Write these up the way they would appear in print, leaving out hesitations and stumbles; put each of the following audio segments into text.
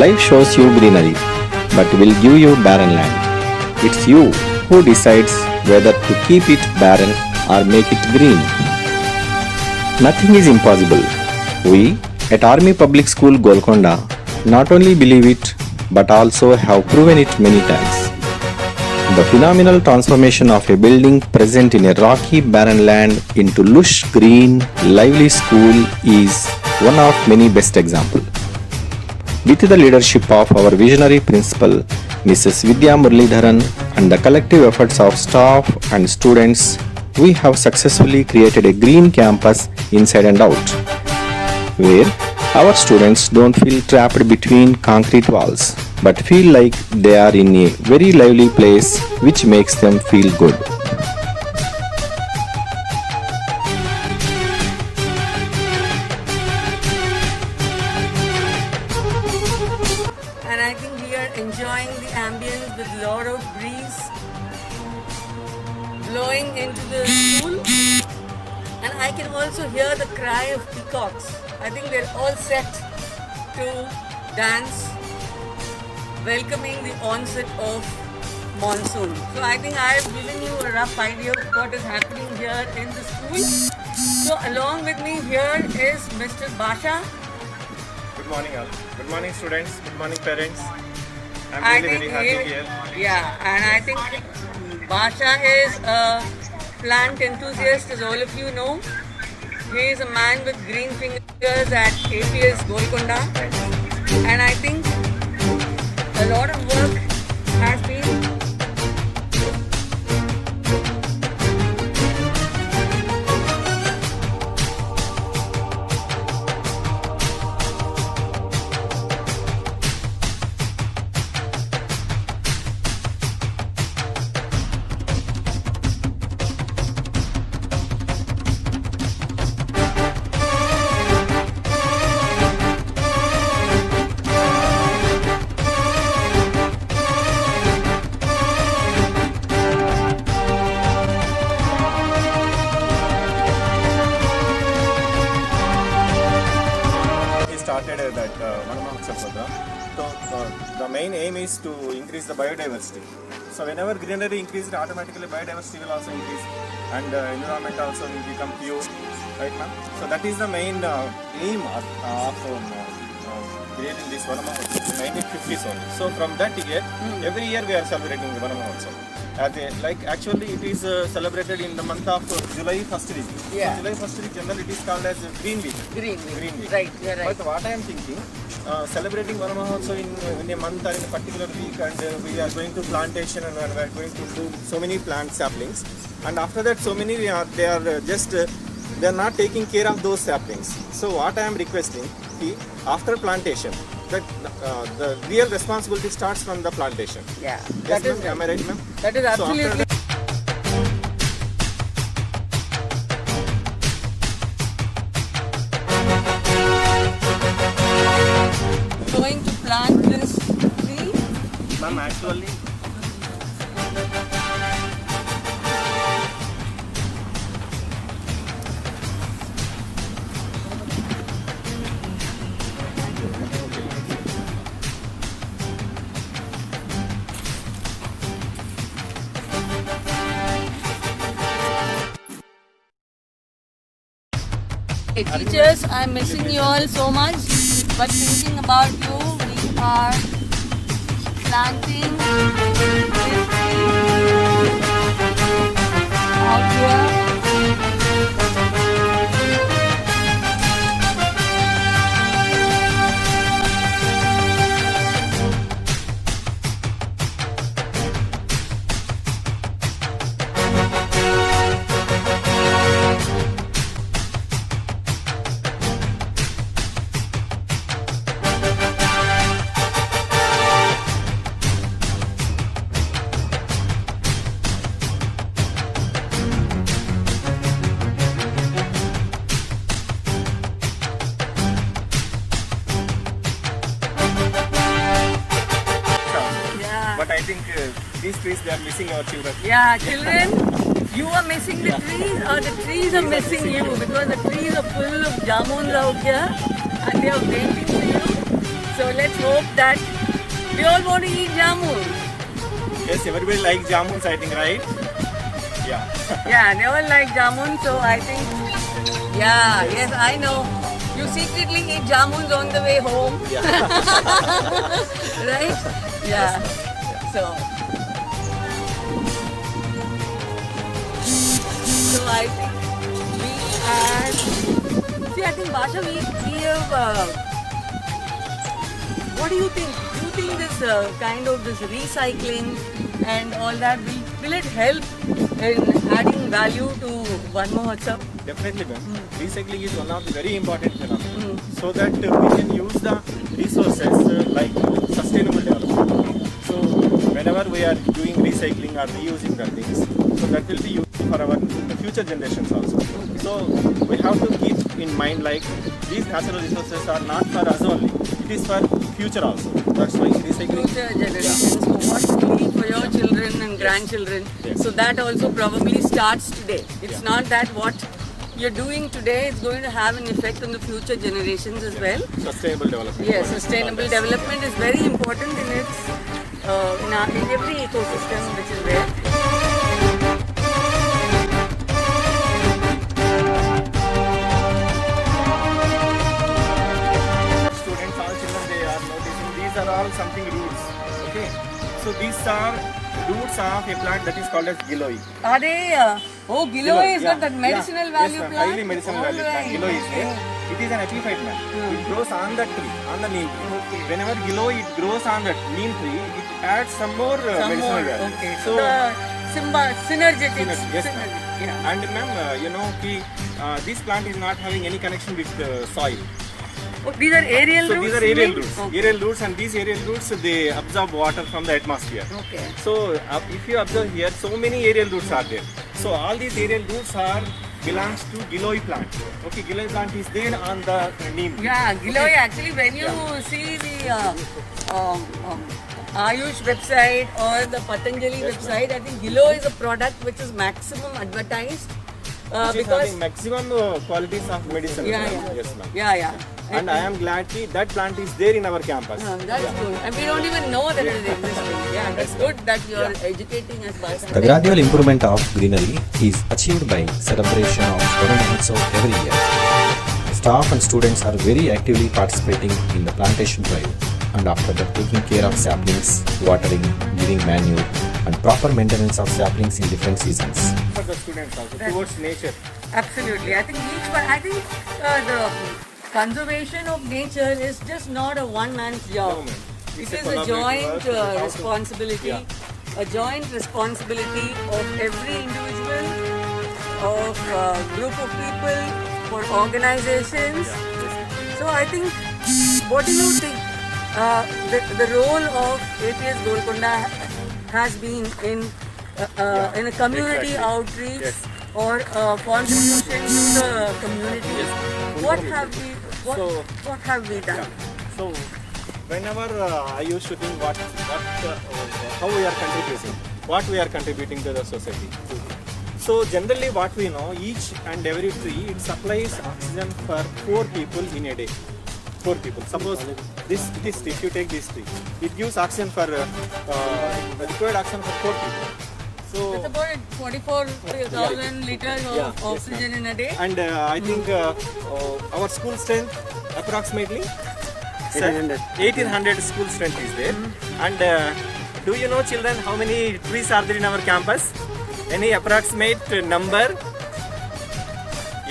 Life shows you greenery, but will give you barren land. It's you who decides whether to keep it barren or make it green. Nothing is impossible. We at Army Public School Golconda not only believe it but also have proven it many times. The phenomenal transformation of a building present in a rocky barren land into lush green, lively school is one of many best examples. With the leadership of our visionary principal, Mrs. Vidya Muralidharan, and the collective efforts of staff and students, we have successfully created a green campus inside and out, where our students don't feel trapped between concrete walls, but feel like they are in a very lively place which makes them feel good. And I think we are enjoying the ambience with a lot of breeze blowing into the school. And I can also hear the cry of peacocks. I think they're all set to dance, welcoming the onset of monsoon. So I think I've given you a rough idea of what is happening here in the school. So along with me here is Mr. Basha. Good morning all. Good morning students. Good morning parents. I'm really very happy here. Yeah, and I think Basha is a plant enthusiast, as all of you know. He is a man with green fingers at APS Golconda. And I think a lot of work has been started that Vanamahotsav program. So the main aim is to increase the biodiversity. So whenever greenery increases, automatically biodiversity will also increase, and environment also will become pure, right ma'am? So that is the main aim of creating this Vanamahotsav in 1950s only. So from that year, every year we are celebrating the Vanamahotsav. Actually it is celebrated in the month of July 1st week. Yeah. So July 1st week generally it is called as Green Week. green. Week. Right, you're right. But what I am thinking, celebrating Vanamahotsav in a month or in a particular week, and we are going to plantation and we are going to do so many plant saplings, and after that so many they are not taking care of those saplings. So what I am requesting, after plantation, that the real responsibility starts from the plantation. Yeah, Yes, that is ma'am? Am I right, ma'am? That is So after absolutely. Going to plant this tree. Ma'am, actually, Hey, teachers, I'm missing you all so much, but thinking about you, we are planting this tree out here. but I think these trees they are missing our children. Yeah, children, you are missing the trees or the trees are missing you, because the trees are full of jamuns out here and they are waiting for you. So let's hope that we all want to eat jamun. Yes, everybody likes jamuns, I think, right? Yeah. Yeah, they all like jamun, so I think, yeah, yes, I know. You secretly eat jamuns on the way home, Yeah. right? Yeah. So I think we add. See, I think Basha, we have. What do you think? Do you think this kind of this recycling and all that will it help in adding value to Van Mahotsav? Definitely, ma'am. Recycling is one of the very important phenomena. So that we can use the resources like sustainable development. So whenever we are doing recycling or reusing the things, so that will be useful for our future generations also. So we have to keep in mind like these natural resources are not for us only. It is for future also. That's why recycling. Future generations, for what you leave for your children and grandchildren. Yes. So that also probably starts today. It's Yeah. not that what you're doing today is going to have an effect on the future generations as well. Sustainable development. Yes, sustainable development is very important in its in every ecosystem which is there. Students, all children, they are noticing these are all something roots. Okay, so these are roots of a plant that is called as giloy. Are they? Giloy is Yeah, that medicinal yeah. value Yes, ma'am, plant? highly medicinal value plant. Giloy is there. It is an epiphyte plant. It grows on the tree, on the neem tree. Okay. Whenever giloy it grows on that neem tree, it adds some more Some medicinal more. value. Okay. So, Synergetic. Synergy, yes, ma'am. Synergy, yeah. and ma'am, you know, this plant is not having any connection with soil. Oh, these are aerial So roots? these are aerial you mean? roots. Okay. Aerial roots, and these aerial roots they absorb water from the atmosphere. Okay. So if you observe here, so many aerial roots are there. So all these aerial roots are belongs to giloy plant. Okay, giloy plant is there on the neem. Yeah, Giloy actually when you see the Ayush website or the Patanjali website, I think Giloy is a product which is maximum advertised Which is because having maximum qualities of medicine. Yeah, ma'am. yeah. Yes, ma'am. yeah. And I am glad that plant is there in our campus. That's good. And we don't even know that it is existing. Yeah, that's good that you are educating us by The gradual improvement of greenery is achieved by celebration of Varun Mahotsav every year. Staff and students are very actively participating in the plantation drive, and after that taking care of saplings, watering, giving manure, and proper maintenance of saplings in different seasons. For the students also, towards nature. Absolutely. I think the conservation of nature is just not a one-man's job. No, ma'am. It It's a is a collaborative joint work. It's a house of- responsibility, Yeah. a joint responsibility of every individual, of a group of people, for organizations. So I think, what do you think the role of APS Golconda has been in a community exactly. outreach Yes. or contribution to the community? What So- have we done? So whenever I used to think how we are contributing to the society. So generally what we know, each and every tree, it supplies oxygen for 4 people in a day. 4 people. Suppose this tree, if you take this tree, it gives oxygen for required oxygen for 4 people. So It's about 44,000 liters of Yeah, yes, oxygen in a day. and I think our school strength approximately 1800 school strength is there. And do you know, children, how many trees are there in our campus? Any approximate number?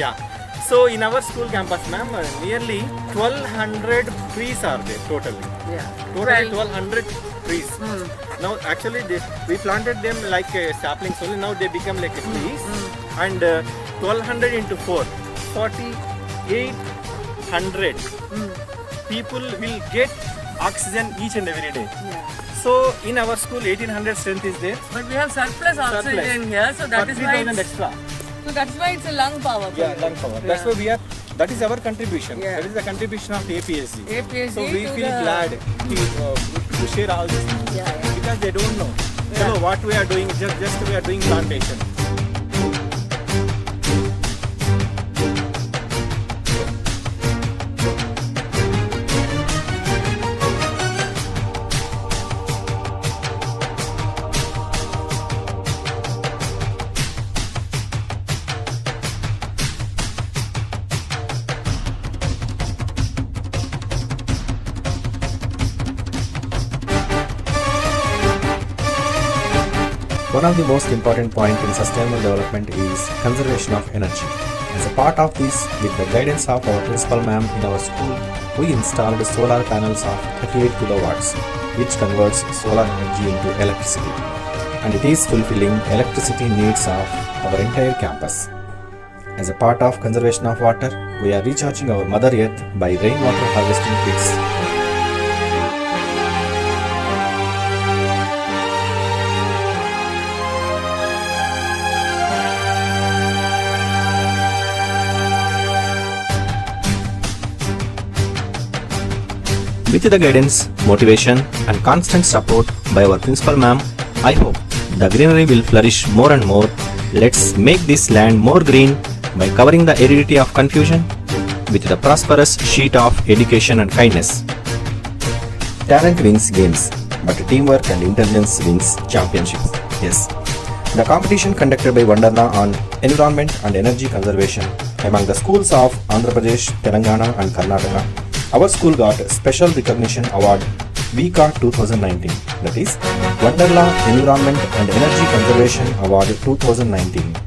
Yeah. So in our school campus, ma'am, nearly 1200 trees are there totally. Yeah. Totally 12. 1200 trees. Now actually we planted them like saplings only. Now they become like trees. And 1200 into 4, 4800 people will get oxygen each and every day. Yeah. So in our school 1800 strength is there. But we have surplus oxygen here, so that is why 30,000 it's, extra. so that's why it's a lung power. Yeah, lung power. That's why we are. That is our contribution. Yeah. That is the contribution of APSC. APSC So we to feel the- glad to share all this Yeah, yeah. because they don't know. Yeah. So what we are doing, just we are doing plantation. One of the most important points in sustainable development is conservation of energy. As a part of this, with the guidance of our principal ma'am in our school, we installed solar panels of 38 kilowatts, which converts solar energy into electricity. And it is fulfilling electricity needs of our entire campus. As a part of conservation of water, we are recharging our Mother Earth by rainwater harvesting kits. With the guidance, motivation, and constant support by our principal ma'am, I hope the greenery will flourish more and more. Let's make this land more green by covering the aridity of confusion with the prosperous sheet of education and kindness. Talent wins games, but teamwork and intelligence wins championships. Yes. The competition conducted by Wonderla on environment and energy conservation among the schools of Andhra Pradesh, Telangana, and Karnataka. Our school got Special Recognition Award WECA 2019, that is Wonderla Environment and Energy Conservation Award 2019.